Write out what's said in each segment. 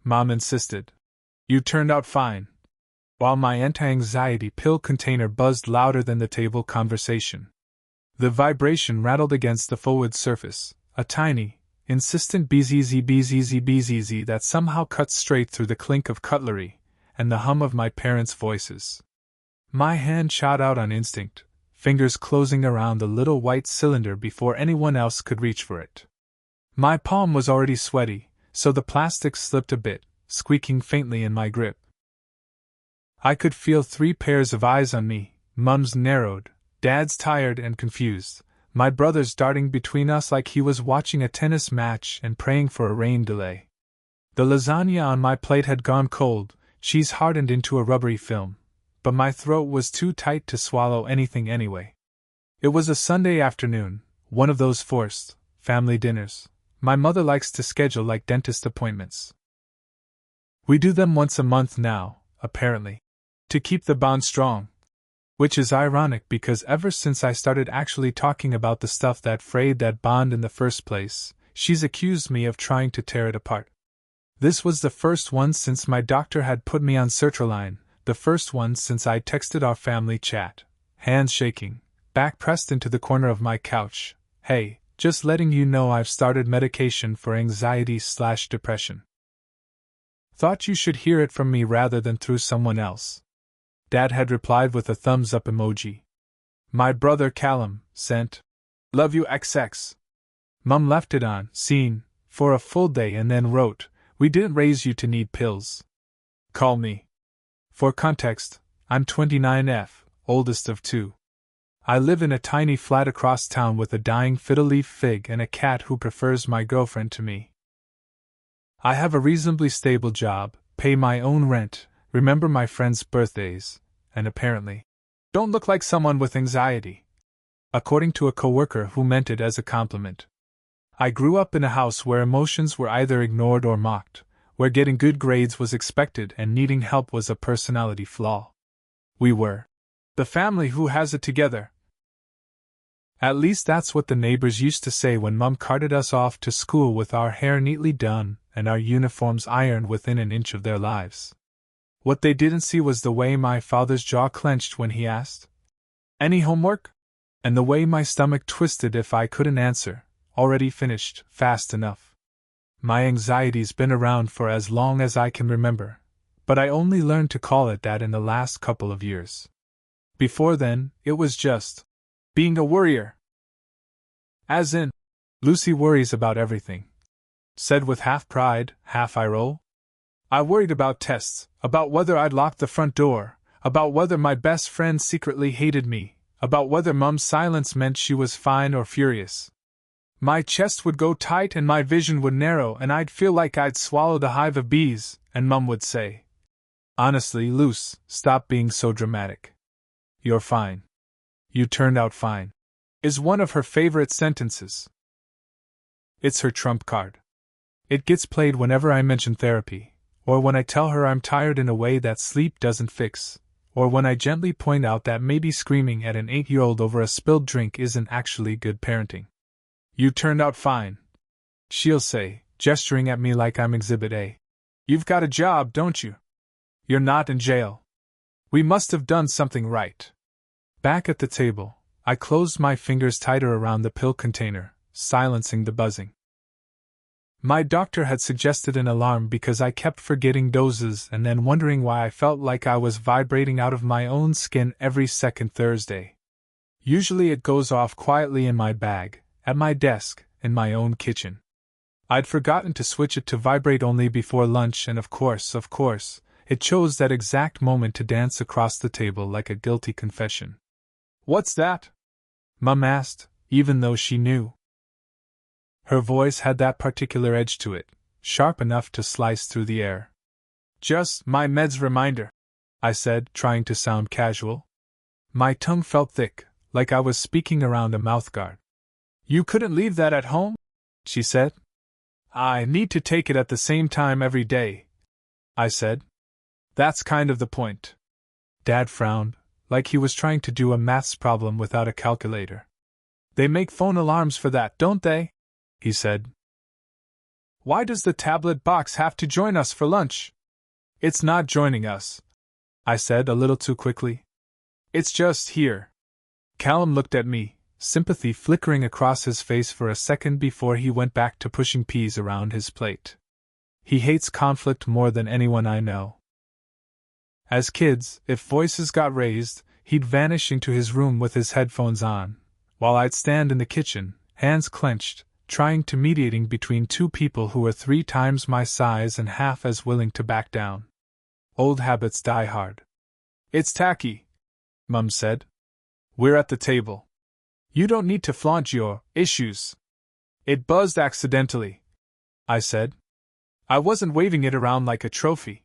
Mom insisted. You turned out fine. While my anti-anxiety pill container buzzed louder than the table conversation. The vibration rattled against the forward surface, a tiny, insistent bzz that somehow cut straight through the clink of cutlery and the hum of my parents' voices. My hand shot out on instinct, fingers closing around the little white cylinder before anyone else could reach for it. My palm was already sweaty, so the plastic slipped a bit, squeaking faintly in my grip. I could feel 3 pairs of eyes on me, Mum's narrowed, Dad's tired and confused, my brother's darting between us like he was watching a tennis match and praying for a rain delay. The lasagna on my plate had gone cold, cheese hardened into a rubbery film, but my throat was too tight to swallow anything anyway. It was a Sunday afternoon, one of those forced, family dinners my mother likes to schedule like dentist appointments. We do them once a month now, apparently, to keep the bond strong. Which is ironic because ever since I started actually talking about the stuff that frayed that bond in the first place, she's accused me of trying to tear it apart. This was the first one since my doctor had put me on sertraline, the first one since I texted our family chat, hands shaking, back pressed into the corner of my couch. Hey, just letting you know I've started medication for anxiety/depression. Thought you should hear it from me rather than through someone else. Dad had replied with a thumbs up emoji. My brother Callum sent, "Love you XX." Mum left it on scene for a full day and then wrote, "We didn't raise you to need pills. Call me." For context, I'm 29F, oldest of 2. I live in a tiny flat across town with a dying fiddle-leaf fig and a cat who prefers my girlfriend to me. I have a reasonably stable job, pay my own rent, remember my friends' birthdays, and apparently don't look like someone with anxiety. According to a coworker who meant it as a compliment. I grew up in a house where emotions were either ignored or mocked, where getting good grades was expected and needing help was a personality flaw. We were the family who has it together. At least that's what the neighbors used to say when Mum carted us off to school with our hair neatly done and our uniforms ironed within an inch of their lives. What they didn't see was the way my father's jaw clenched when he asked, "Any homework?" and the way my stomach twisted if I couldn't answer, "Already finished, fast enough." My anxiety's been around for as long as I can remember, but I only learned to call it that in the last couple of years. Before then, it was just being a worrier. As in, Lucy worries about everything. Said with half pride, half eye roll. I worried about tests, about whether I'd locked the front door, about whether my best friend secretly hated me, about whether Mum's silence meant she was fine or furious. My chest would go tight and my vision would narrow and I'd feel like I'd swallowed a hive of bees, and Mum would say, "Honestly, Luce, stop being so dramatic. You're fine. You turned out fine," is one of her favorite sentences. It's her trump card. It gets played whenever I mention therapy, or when I tell her I'm tired in a way that sleep doesn't fix, or when I gently point out that maybe screaming at an 8-year-old over a spilled drink isn't actually good parenting. "You turned out fine," she'll say, gesturing at me like I'm Exhibit A. "You've got a job, don't you? You're not in jail. We must have done something right." Back at the table, I closed my fingers tighter around the pill container, silencing the buzzing. My doctor had suggested an alarm because I kept forgetting doses and then wondering why I felt like I was vibrating out of my own skin every second Thursday. Usually it goes off quietly in my bag, at my desk, in my own kitchen. I'd forgotten to switch it to vibrate only before lunch and of course, it chose that exact moment to dance across the table like a guilty confession. "What's that?" Mum asked, even though she knew. Her voice had that particular edge to it, sharp enough to slice through the air. "Just my meds reminder," I said, trying to sound casual. My tongue felt thick, like I was speaking around a mouthguard. "You couldn't leave that at home?" she said. "I need to take it at the same time every day," I said. "That's kind of the point." Dad frowned, like he was trying to do a maths problem without a calculator. "They make phone alarms for that, don't they?" he said. Why does the tablet box have to join us for lunch? It's not joining us, I said a little too quickly. It's just here. Callum looked at me, sympathy flickering across his face for a second before he went back to pushing peas around his plate. He hates conflict more than anyone I know. As kids, if voices got raised, he'd vanish into his room with his headphones on, while I'd stand in the kitchen, hands clenched, trying to mediating between two people who were 3 times my size and half as willing to back down. Old habits die hard. It's tacky, Mum said. We're at the table. You don't need to flaunt your issues. It buzzed accidentally, I said. I wasn't waving it around like a trophy.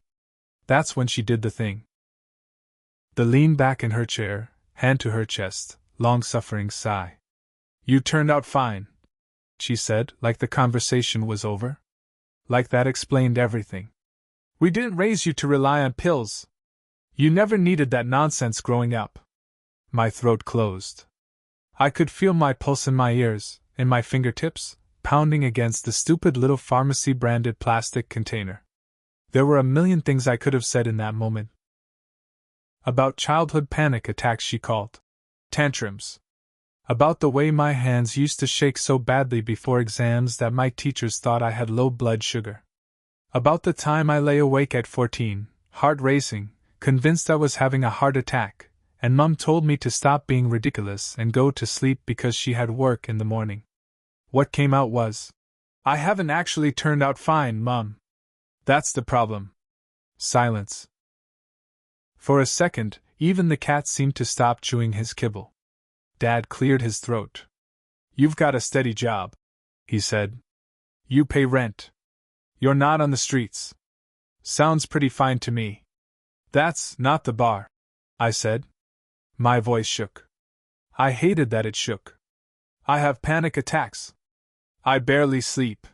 That's when she did the thing. The lean back in her chair, hand to her chest, long-suffering sigh. You turned out fine, she said, like the conversation was over. Like that explained everything. We didn't raise you to rely on pills. You never needed that nonsense growing up. My throat closed. I could feel my pulse in my ears, in my fingertips, pounding against the stupid little pharmacy-branded plastic container. There were a million things I could have said in that moment. About childhood panic attacks she called tantrums. About the way my hands used to shake so badly before exams that my teachers thought I had low blood sugar. About the time I lay awake at 14, heart racing, convinced I was having a heart attack, and Mum told me to stop being ridiculous and go to sleep because she had work in the morning. What came out was, I haven't actually turned out fine, Mum. That's the problem. Silence. For a second, even the cat seemed to stop chewing his kibble. Dad cleared his throat. You've got a steady job, he said. You pay rent. You're not on the streets. Sounds pretty fine to me. That's not the bar, I said. My voice shook. I hated that it shook. I have panic attacks. I barely sleep.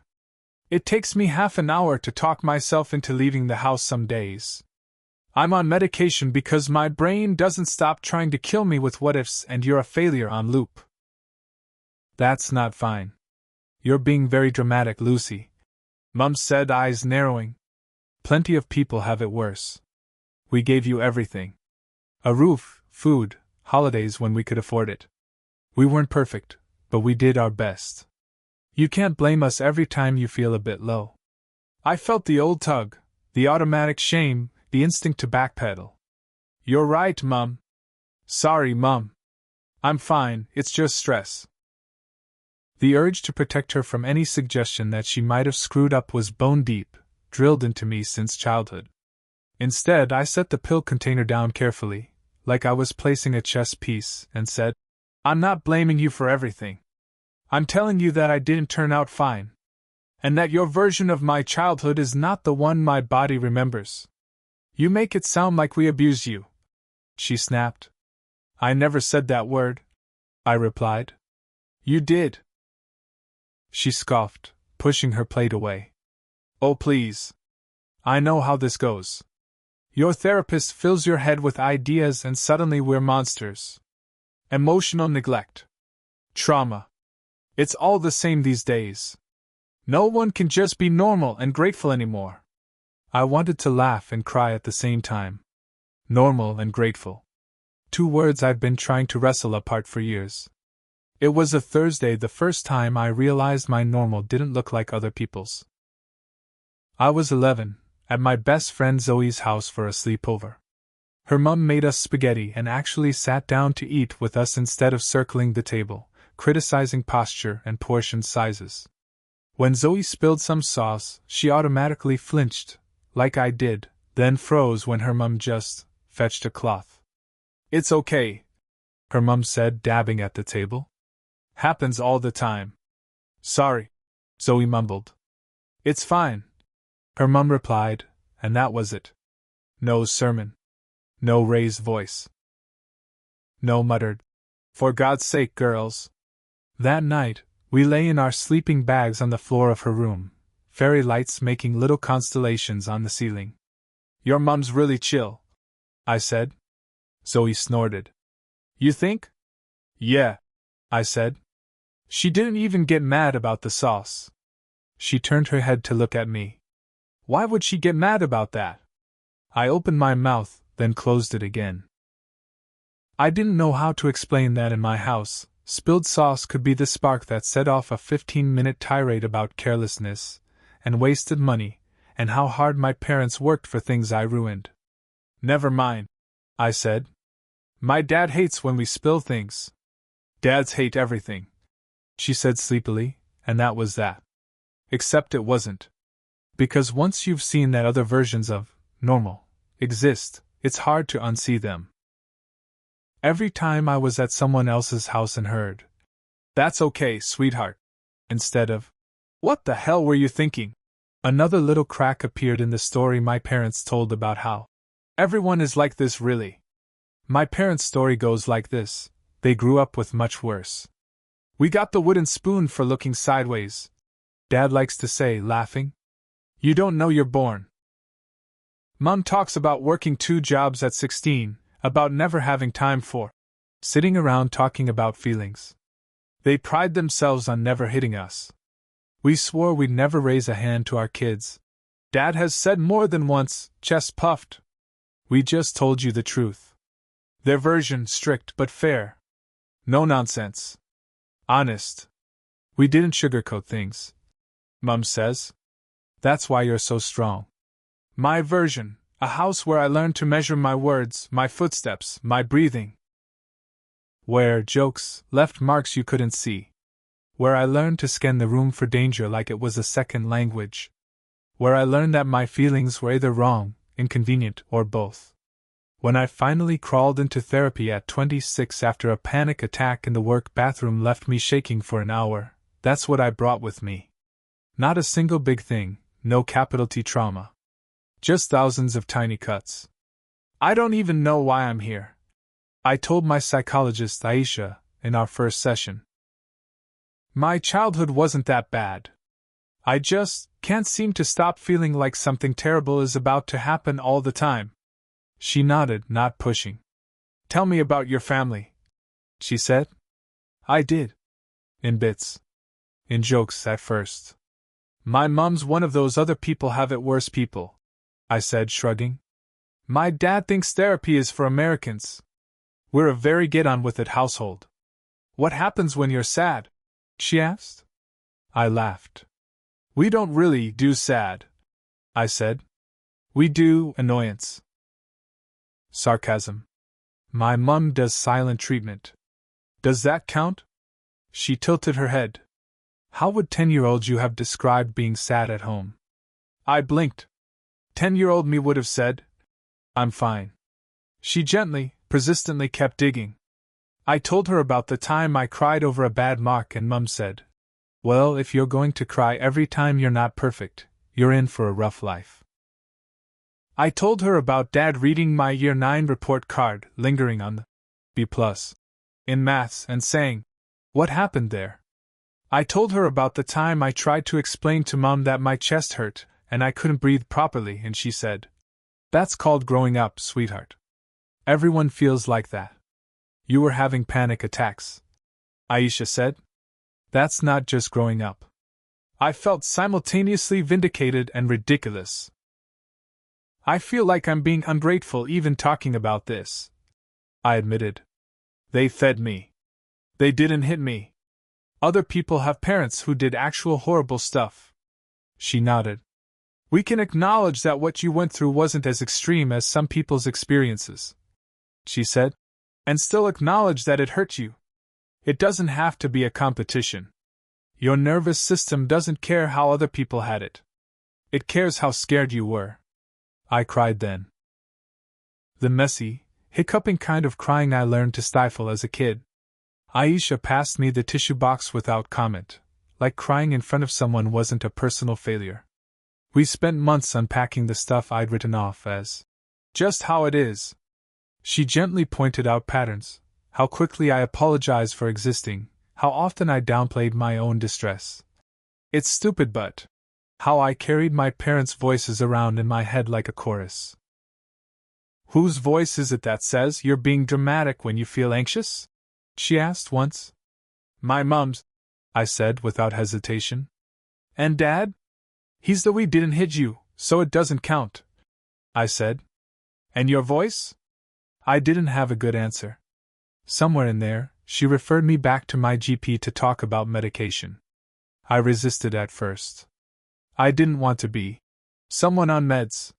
It takes me half an hour to talk myself into leaving the house some days. I'm on medication because my brain doesn't stop trying to kill me with what-ifs and you're a failure on loop. That's not fine. You're being very dramatic, Lucy, Mum said, eyes narrowing. Plenty of people have it worse. We gave you everything. A roof, food, holidays when we could afford it. We weren't perfect, but we did our best. You can't blame us every time you feel a bit low. I felt the old tug, the automatic shame, the instinct to backpedal. You're right, Mum. Sorry, Mum. I'm fine, it's just stress. The urge to protect her from any suggestion that she might have screwed up was bone deep, drilled into me since childhood. Instead, I set the pill container down carefully, like I was placing a chess piece, and said, I'm not blaming you for everything. I'm telling you that I didn't turn out fine. And that your version of my childhood is not the one my body remembers. You make it sound like we abused you, she snapped. I never said that word, I replied. You did. She scoffed, pushing her plate away. Oh, please. I know how this goes. Your therapist fills your head with ideas and suddenly we're monsters. Emotional neglect. Trauma. It's all the same these days. No one can just be normal and grateful anymore. I wanted to laugh and cry at the same time. Normal and grateful. 2 words I've been trying to wrestle apart for years. It was a Thursday the first time I realized my normal didn't look like other people's. I was 11, at my best friend Zoe's house for a sleepover. Her mum made us spaghetti and actually sat down to eat with us instead of circling the table, criticizing posture and portion sizes. When Zoe spilled some sauce, she automatically flinched, like I did, then froze when her mum just fetched a cloth. It's okay, her mum said, dabbing at the table. Happens all the time. Sorry, Zoe mumbled. It's fine, her mum replied, and that was it. No sermon. No raised voice. No muttered, for God's sake, girls. That night, we lay in our sleeping bags on the floor of her room, fairy lights making little constellations on the ceiling. Your mum's really chill, I said. Zoe snorted. You think? Yeah, I said. She didn't even get mad about the sauce. She turned her head to look at me. Why would she get mad about that? I opened my mouth, then closed it again. I didn't know how to explain that in my house, spilled sauce could be the spark that set off a 15-minute tirade about carelessness and wasted money, and how hard my parents worked for things I ruined. Never mind, I said. My dad hates when we spill things. Dads hate everything, she said sleepily, and that was that. Except it wasn't. Because once you've seen that other versions of normal exist, it's hard to unsee them. Every time I was at someone else's house and heard, "That's okay, sweetheart," instead of, "What the hell were you thinking?" another little crack appeared in the story my parents told about how everyone is like this really. My parents' story goes like this: they grew up with much worse. "We got the wooden spoon for looking sideways," Dad likes to say, laughing. "You don't know you're born." Mom talks about working 2 jobs at 16, about never having time for sitting around talking about feelings. They pride themselves on never hitting us. We swore we'd never raise a hand to our kids. Dad has said more than once, chest puffed. We just told you the truth. Their version, strict but fair. No nonsense. Honest. We didn't sugarcoat things. Mum says. That's why you're so strong. My version, a house where I learned to measure my words, my footsteps, my breathing. Where jokes left marks you couldn't see. Where I learned to scan the room for danger like it was a second language. Where I learned that my feelings were either wrong, inconvenient, or both. When I finally crawled into therapy at 26 after a panic attack in the work bathroom left me shaking for an hour, that's what I brought with me. Not a single big thing, no capital T trauma. Just thousands of tiny cuts. I don't even know why I'm here. I told my psychologist Aisha in our first session. My childhood wasn't that bad. I just can't seem to stop feeling like something terrible is about to happen all the time. She nodded, not pushing. Tell me about your family, she said. I did. In bits. In jokes at first. My mom's one of those other people have it worse people, I said, shrugging. My dad thinks therapy is for Americans. We're a very get-on-with-it household. What happens when you're sad? She asked. I laughed. We don't really do sad, I said. We do annoyance. Sarcasm. My mum does silent treatment. Does that count? She tilted her head. How would 10-year-old you have described being sad at home? I blinked. 10-year-old me would have said, I'm fine. She gently, persistently kept digging. I told her about the time I cried over a bad mark and Mum said, well, if you're going to cry every time you're not perfect, you're in for a rough life. I told her about Dad reading my Year 9 report card, lingering on the B+ in maths and saying, what happened there? I told her about the time I tried to explain to Mum that my chest hurt and I couldn't breathe properly, and she said, that's called growing up, sweetheart. Everyone feels like that. You were having panic attacks, Aisha said. That's not just growing up. I felt simultaneously vindicated and ridiculous. I feel like I'm being ungrateful even talking about this, I admitted. They fed me. They didn't hit me. Other people have parents who did actual horrible stuff. She nodded. We can acknowledge that what you went through wasn't as extreme as some people's experiences, she said, and still acknowledge that it hurt you. It doesn't have to be a competition. Your nervous system doesn't care how other people had it. It cares how scared you were. I cried then. The messy, hiccuping kind of crying I learned to stifle as a kid. Aisha passed me the tissue box without comment, like crying in front of someone wasn't a personal failure. We spent months unpacking the stuff I'd written off as just how it is. She gently pointed out patterns, how quickly I apologized for existing, how often I downplayed my own distress. It's stupid, but how I carried my parents' voices around in my head like a chorus. Whose voice is it that says you're being dramatic when you feel anxious? She asked once. My mom's, I said without hesitation. And Dad? He's the we didn't hit you, so it doesn't count, I said. And your voice? I didn't have a good answer. Somewhere in there, she referred me back to my GP to talk about medication. I resisted at first. I didn't want to be someone on meds.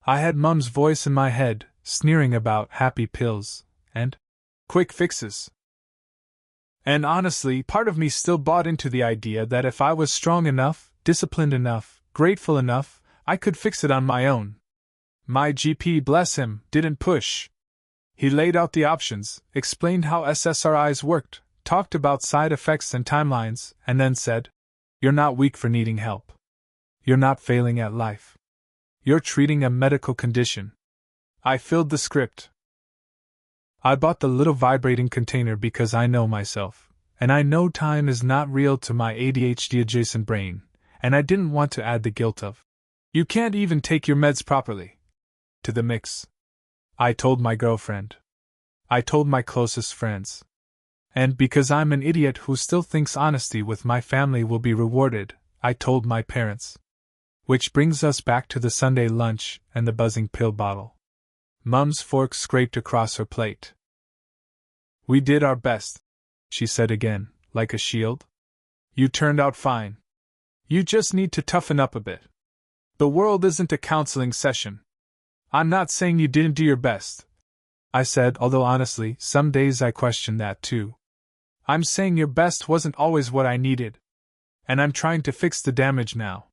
I had Mum's voice in my head, sneering about happy pills and quick fixes. And honestly, part of me still bought into the idea that if I was strong enough, disciplined enough, grateful enough, I could fix it on my own. My GP, bless him, didn't push. He laid out the options, explained how SSRIs worked, talked about side effects and timelines, and then said, "You're not weak for needing help. You're not failing at life. You're treating a medical condition." I filled the script. I bought the little vibrating container because I know myself, and I know time is not real to my ADHD-adjacent brain, and I didn't want to add the guilt of, "You can't even take your meds properly," to the mix. I told my girlfriend. I told my closest friends. And because I'm an idiot who still thinks honesty with my family will be rewarded, I told my parents. Which brings us back to the Sunday lunch and the buzzing pill bottle. Mum's fork scraped across her plate. "We did our best," she said again, like a shield. "You turned out fine. You just need to toughen up a bit. The world isn't a counseling session. I'm not saying you didn't do your best," I said, although honestly, some days I question that too. "I'm saying your best wasn't always what I needed. And I'm trying to fix the damage now."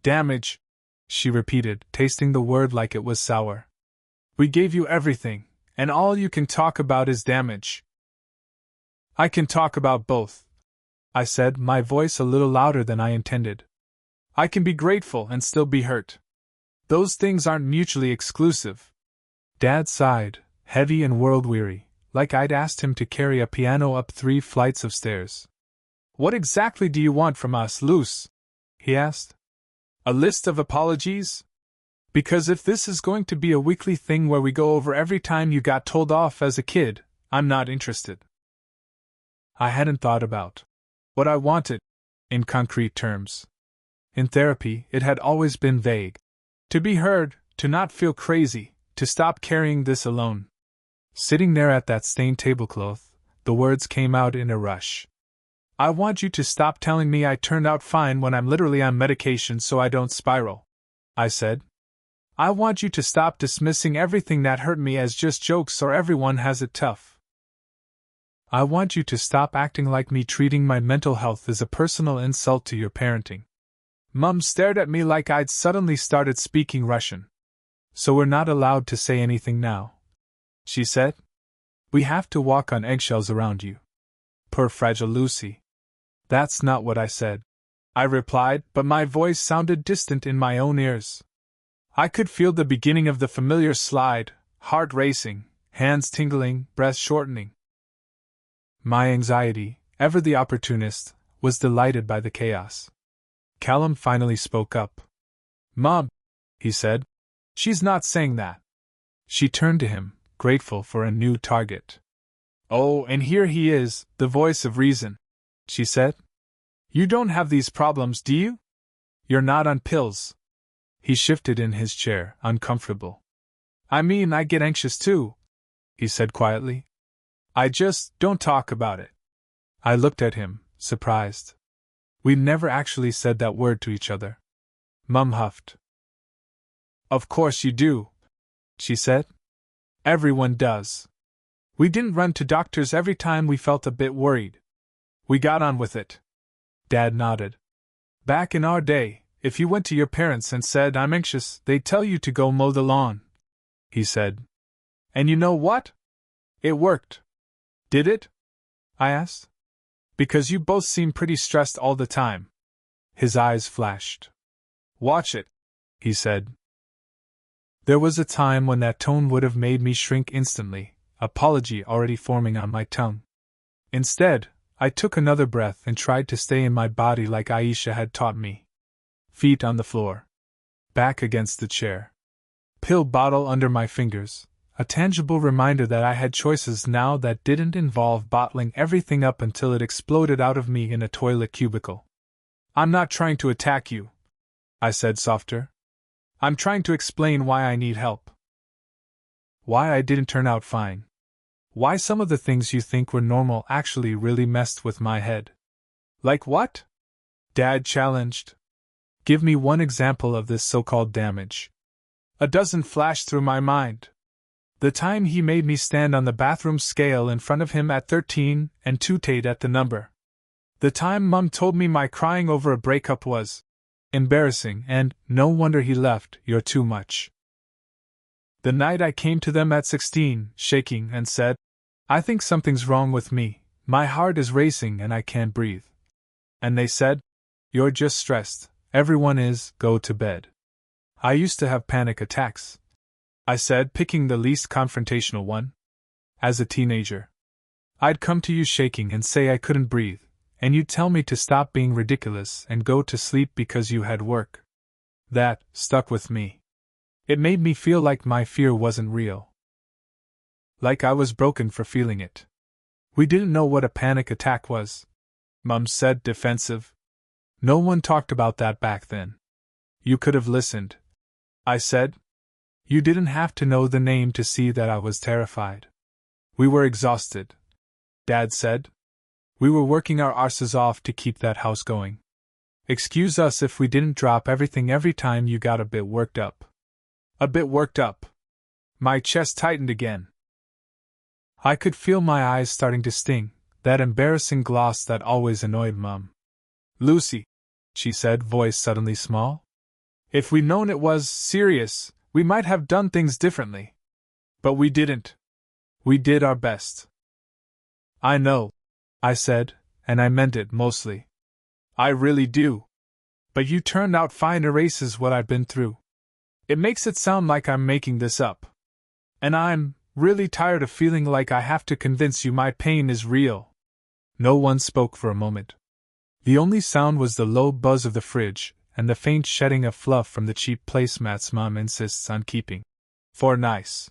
"Damage," she repeated, tasting the word like it was sour. "We gave you everything, and all you can talk about is damage." "I can talk about both," I said, my voice a little louder than I intended. "I can be grateful and still be hurt. Those things aren't mutually exclusive." Dad sighed, heavy and world-weary, like I'd asked him to carry a piano up 3 flights of stairs. "What exactly do you want from us, Luce?" he asked. "A list of apologies? Because if this is going to be a weekly thing where we go over every time you got told off as a kid, I'm not interested." I hadn't thought about what I wanted in concrete terms. In therapy, it had always been vague. To be heard, to not feel crazy, to stop carrying this alone. Sitting there at that stained tablecloth, the words came out in a rush. "I want you to stop telling me I turned out fine when I'm literally on medication so I don't spiral," I said. "I want you to stop dismissing everything that hurt me as just jokes or everyone has it tough. I want you to stop acting like me treating my mental health is a personal insult to your parenting." Mum stared at me like I'd suddenly started speaking Russian. "So we're not allowed to say anything now," she said. "We have to walk on eggshells around you. Poor fragile Lucy." "That's not what I said," I replied, but my voice sounded distant in my own ears. I could feel the beginning of the familiar slide, heart racing, hands tingling, breath shortening. My anxiety, ever the opportunist, was delighted by the chaos. Callum finally spoke up. "Mom," he said, "she's not saying that." She turned to him, grateful for a new target. "Oh, and here he is, the voice of reason," she said. "You don't have these problems, do you? You're not on pills." He shifted in his chair, uncomfortable. "I mean, I get anxious too," he said quietly. "I just don't talk about it." I looked at him, surprised. We never actually said that word to each other. Mum huffed. "Of course you do," she said. "Everyone does. We didn't run to doctors every time we felt a bit worried. We got on with it." Dad nodded. "Back in our day, if you went to your parents and said, 'I'm anxious,' they'd tell you to go mow the lawn," he said. "And you know what? It worked." "Did it?" I asked. "Because you both seem pretty stressed all the time." His eyes flashed. "Watch it," he said. There was a time when that tone would have made me shrink instantly, apology already forming on my tongue. Instead, I took another breath and tried to stay in my body like Aisha had taught me. Feet on the floor. Back against the chair. Pill bottle under my fingers, a tangible reminder that I had choices now that didn't involve bottling everything up until it exploded out of me in a toilet cubicle. I'm not trying to attack you, I said softer. I'm trying to explain why I need help. Why I didn't turn out fine. Why some of the things you think were normal actually really messed with my head. Like what? Dad challenged. Give me one example of this so-called damage. A dozen flashed through my mind. The time he made me stand on the bathroom scale in front of him at 13 and tooted at the number. The time Mum told me my crying over a breakup was embarrassing and no wonder he left, you're too much. The night I came to them at 16, shaking, and said, I think something's wrong with me, my heart is racing and I can't breathe. And they said, you're just stressed, everyone is, go to bed. I used to have panic attacks, I said, picking the least confrontational one. As a teenager, I'd come to you shaking and say I couldn't breathe, and you'd tell me to stop being ridiculous and go to sleep because you had work. That stuck with me. It made me feel like my fear wasn't real. Like I was broken for feeling it. We didn't know what a panic attack was, Mum said, defensive. No one talked about that back then. You could have listened, I said. You didn't have to know the name to see that I was terrified. We were exhausted, Dad said. We were working our arses off to keep that house going. Excuse us if we didn't drop everything every time you got a bit worked up. A bit worked up. My chest tightened again. I could feel my eyes starting to sting, that embarrassing gloss that always annoyed Mum. Lucy, she said, voice suddenly small. If we'd known it was serious, we might have done things differently. But we didn't. We did our best. I know, I said, and I meant it mostly. I really do. But you turned out fine erases what I've been through. It makes it sound like I'm making this up. And I'm really tired of feeling like I have to convince you my pain is real. No one spoke for a moment. The only sound was the low buzz of the fridge, and the faint shedding of fluff from the cheap placemats Mum insists on keeping. For nice.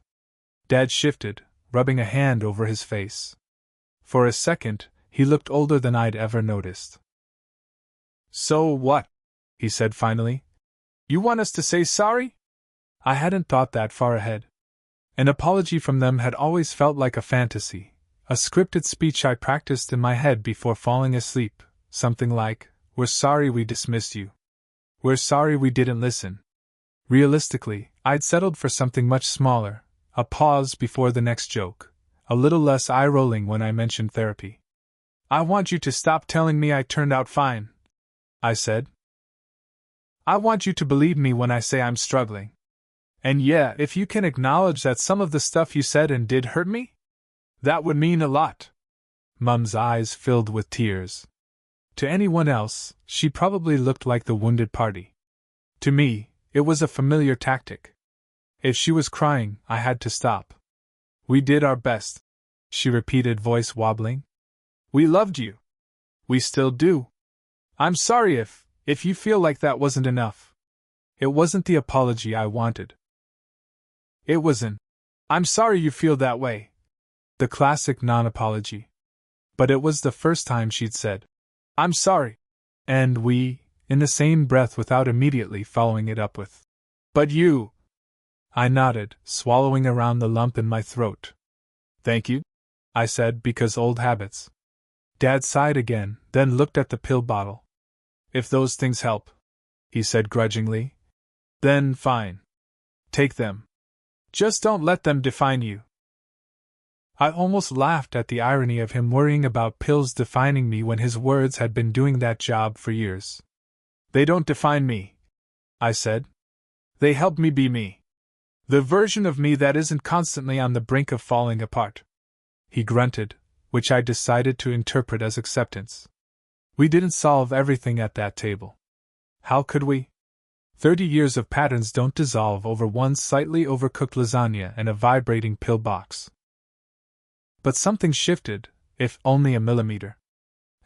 Dad shifted, rubbing a hand over his face. For a second, he looked older than I'd ever noticed. So what? He said finally. You want us to say sorry? I hadn't thought that far ahead. An apology from them had always felt like a fantasy, a scripted speech I practiced in my head before falling asleep, something like, we're sorry we dismissed you. We're sorry we didn't listen. Realistically, I'd settled for something much smaller, a pause before the next joke, a little less eye-rolling when I mentioned therapy. I want you to stop telling me I turned out fine, I said. I want you to believe me when I say I'm struggling. And yeah, if you can acknowledge that some of the stuff you said and did hurt me, that would mean a lot. Mum's eyes filled with tears. To anyone else, she probably looked like the wounded party. To me, it was a familiar tactic. If she was crying, I had to stop. We did our best, she repeated, voice wobbling. We loved you. We still do. I'm sorry if you feel like that wasn't enough. It wasn't the apology I wanted. It wasn't. I'm sorry you feel that way. The classic non-apology. But it was the first time she'd said, I'm sorry. And we, in the same breath without immediately following it up with, but you. I nodded, swallowing around the lump in my throat. Thank you, I said, because old habits. Dad sighed again, then looked at the pill bottle. If those things help, he said grudgingly, then fine. Take them. Just don't let them define you. I almost laughed at the irony of him worrying about pills defining me when his words had been doing that job for years. They don't define me, I said. They help me be me. The version of me that isn't constantly on the brink of falling apart. He grunted, which I decided to interpret as acceptance. We didn't solve everything at that table. How could we? 30 years of patterns don't dissolve over one slightly overcooked lasagna and a vibrating pill box. But something shifted, if only a millimeter.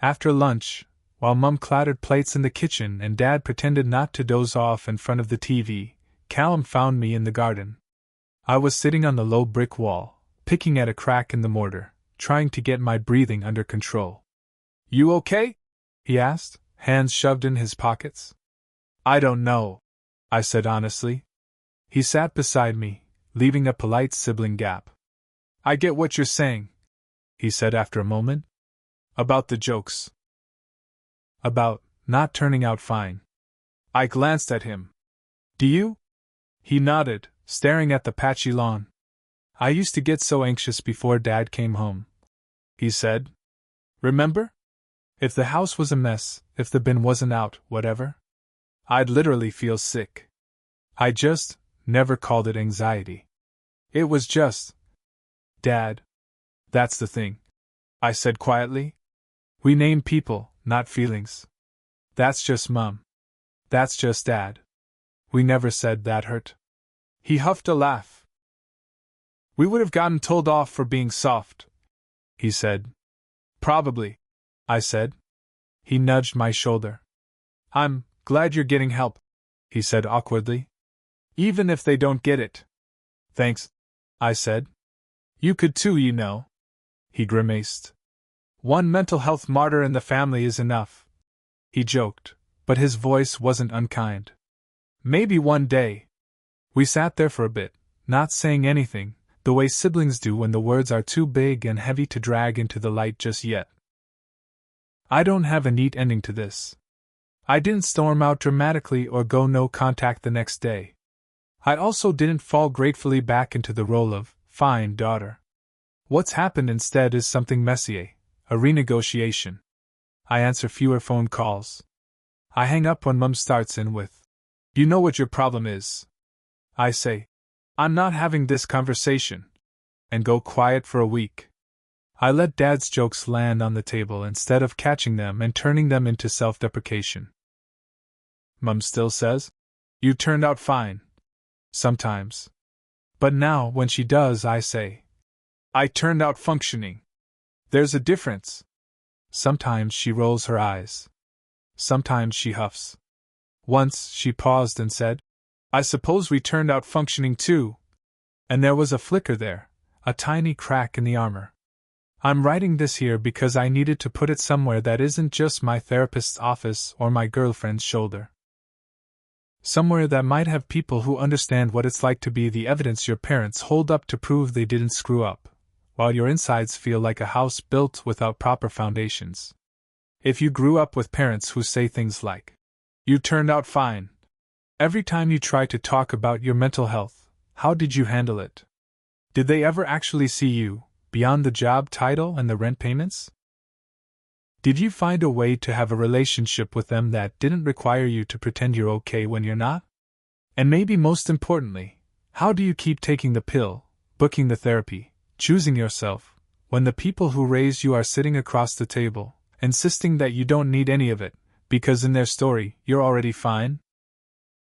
After lunch, while Mum clattered plates in the kitchen and Dad pretended not to doze off in front of the TV, Callum found me in the garden. I was sitting on the low brick wall, picking at a crack in the mortar, trying to get my breathing under control. You okay? He asked, hands shoved in his pockets? I don't know, I said honestly. He sat beside me, leaving a polite sibling gap. I get what you're saying, he said after a moment. About the jokes. About not turning out fine. I glanced at him. Do you? He nodded, staring at the patchy lawn. I used to get so anxious before Dad came home, he said. Remember? If the house was a mess, if the bin wasn't out, whatever. I'd literally feel sick. I just never called it anxiety. It was just, Dad. That's the thing, I said quietly. We name people, not feelings. That's just Mum. That's just Dad. We never said that hurt. He huffed a laugh. We would have gotten told off for being soft, he said. Probably, I said. He nudged my shoulder. I'm glad you're getting help, he said awkwardly. Even if they don't get it. Thanks, I said. You could too, you know. He grimaced. One mental health martyr in the family is enough. He joked, but his voice wasn't unkind. Maybe one day. We sat there for a bit, not saying anything, the way siblings do when the words are too big and heavy to drag into the light just yet. I don't have a neat ending to this. I didn't storm out dramatically or go no contact the next day. I also didn't fall gratefully back into the role of fine daughter. What's happened instead is something messy, a renegotiation. I answer fewer phone calls. I hang up when Mum starts in with, "You know what your problem is." I say, "I'm not having this conversation," and go quiet for a week. I let Dad's jokes land on the table instead of catching them and turning them into self-deprecation. Mum still says, "You turned out fine." Sometimes. But now, when she does, I say, "I turned out functioning." There's a difference. Sometimes she rolls her eyes. Sometimes she huffs. Once she paused and said, "I suppose we turned out functioning too." And there was a flicker there, a tiny crack in the armor. I'm writing this here because I needed to put it somewhere that isn't just my therapist's office or my girlfriend's shoulder. Somewhere that might have people who understand what it's like to be the evidence your parents hold up to prove they didn't screw up, while your insides feel like a house built without proper foundations. If you grew up with parents who say things like, "You turned out fine," every time you try to talk about your mental health, how did you handle it? Did they ever actually see you, beyond the job title and the rent payments? Did you find a way to have a relationship with them that didn't require you to pretend you're okay when you're not? And maybe most importantly, how do you keep taking the pill, booking the therapy, choosing yourself, when the people who raised you are sitting across the table, insisting that you don't need any of it, because in their story, you're already fine?